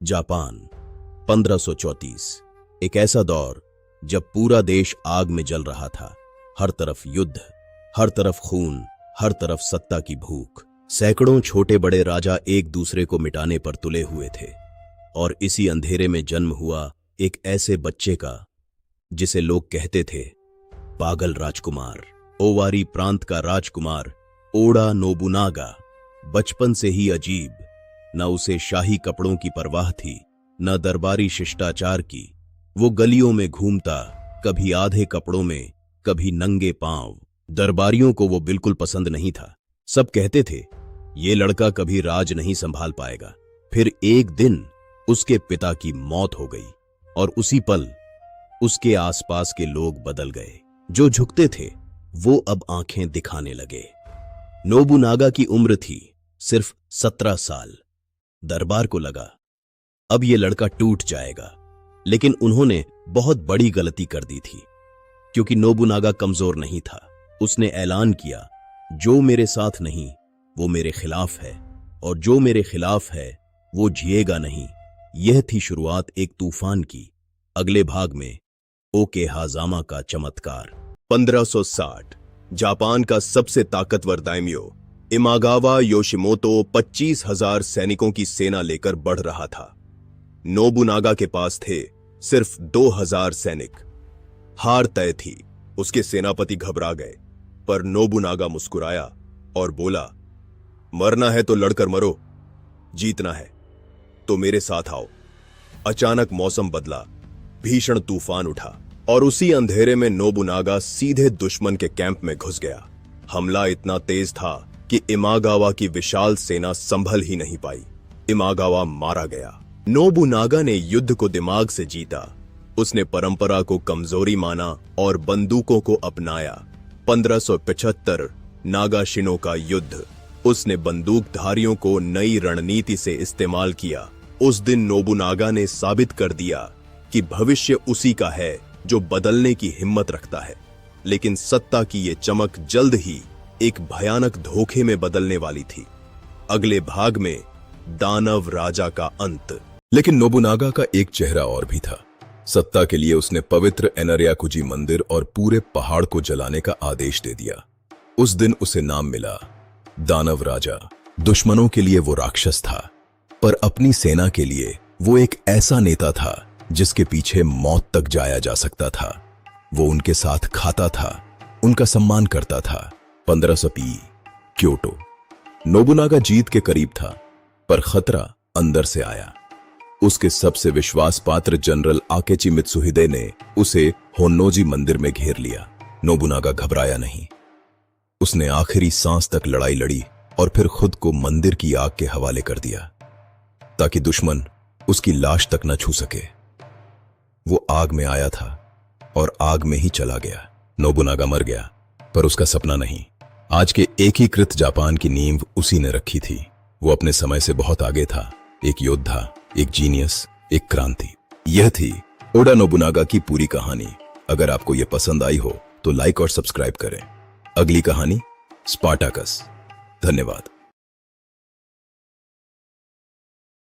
Japan 1534। एक ऐसा दौर जब पूरा देश आग में जल रहा था। हर तरफ युद्ध, हर तरफ खून, हर तरफ सत्ता की भूख। सैकड़ों छोटे बड़े राजा एक दूसरे को मिटाने पर तुले हुए थे। और इसी अंधेरे में जन्म हुआ एक ऐसे बच्चे का जिसे लोग कहते थे पागल राजकुमार। ओवारी प्रांत का राजकुमार ओडा नोबुनागा बचपन से ही अजीब। न उसे शाही कपड़ों की परवाह थी, न दरबारी शिष्टाचार की। वो गलियों में घूमता, कभी आधे कपड़ों में, कभी नंगे पांव। दरबारियों को वो बिल्कुल पसंद नहीं था। सब कहते थे ये लड़का कभी राज नहीं संभाल पाएगा। फिर एक दिन उसके पिता की मौत हो गई और उसी पल उसके आसपास के लोग बदल गए। जो झुकते थे वो अब आंखें दिखाने लगे। नोबुनागा की उम्र थी सिर्फ 17 साल। दरबार को लगा अब ये लड़का टूट जाएगा, लेकिन उन्होंने बहुत बड़ी गलती कर दी थी, क्योंकि नोबुनागा कमजोर नहीं था। उसने ऐलान किया, जो मेरे साथ नहीं वो मेरे खिलाफ है, और जो मेरे खिलाफ है वो जिएगा नहीं। यह थी शुरुआत एक तूफान की। अगले भाग में ओके हाजामा का चमत्कार। 1560 जापान का सबसे ताकतवर दाइम्यो इमागावा योशिमोतो 25,000 सैनिकों की सेना लेकर बढ़ रहा था। नोबुनागा के पास थे सिर्फ 2,000 सैनिक। हार तय थी। उसके सेनापति घबरा गए, पर नोबुनागा मुस्कुराया और बोला, मरना है तो लड़कर मरो, जीतना है तो मेरे साथ आओ। अचानक मौसम बदला, भीषण तूफान उठा और उसी अंधेरे में नोबुनागा सीधे दुश्मन के कैंप में घुस गया। हमला इतना तेज था कि इमागावा की विशाल सेना संभल ही नहीं पाई। इमागावा मारा गया। नोबुनागा ने युद्ध को दिमाग से जीता। उसने परंपरा को कमजोरी माना और बंदूकों को अपनाया। 1575 नागाशिनो का युद्ध। उसने बंदूकधारियों को नई रणनीति से इस्तेमाल किया। उस दिन नोबुनागा ने साबित कर दिया कि भविष्य उसी का है जो बदलने की हिम्मत रखता है। लेकिन सत्ता की ये चमक जल्द ही एक भयानक धोखे में बदलने वाली थी। अगले भाग में दानव राजा का अंत। लेकिन नोबुनागा का एक चेहरा और भी था। सत्ता के लिए उसने पवित्र एनर्याकुजी मंदिर और पूरे पहाड़ को जलाने का आदेश दे दिया। उस दिन उसे नाम मिला दानव राजा। दुश्मनों के लिए वो राक्षस था, पर अपनी सेना के लिए वो एक ऐसा नेता था जिसके पीछे मौत तक जाया जा सकता था। वो उनके साथ खाता था, उनका सम्मान करता था। 1520 क्योटो। नोबुनागा जीत के करीब था, पर खतरा अंदर से आया। उसके सबसे विश्वास पात्र जनरल आकेची मित्सुहिदे ने उसे होन्नोजी मंदिर में घेर लिया। नोबुनागा घबराया नहीं। उसने आखिरी सांस तक लड़ाई लड़ी और फिर खुद को मंदिर की आग के हवाले कर दिया, ताकि दुश्मन उसकी लाश तक न छू सके। वो आग में आया था और आग में ही चला गया। नोबुनागा मर गया, पर उसका सपना नहीं। आज के एकीकृत जापान की नींव उसी ने रखी थी। वो अपने समय से बहुत आगे था। एक योद्धा, एक जीनियस, एक क्रांति। यह थी ओडा नोबुनागा की पूरी कहानी। अगर आपको यह पसंद आई हो तो लाइक और सब्सक्राइब करें। अगली कहानी स्पार्टाकस। धन्यवाद।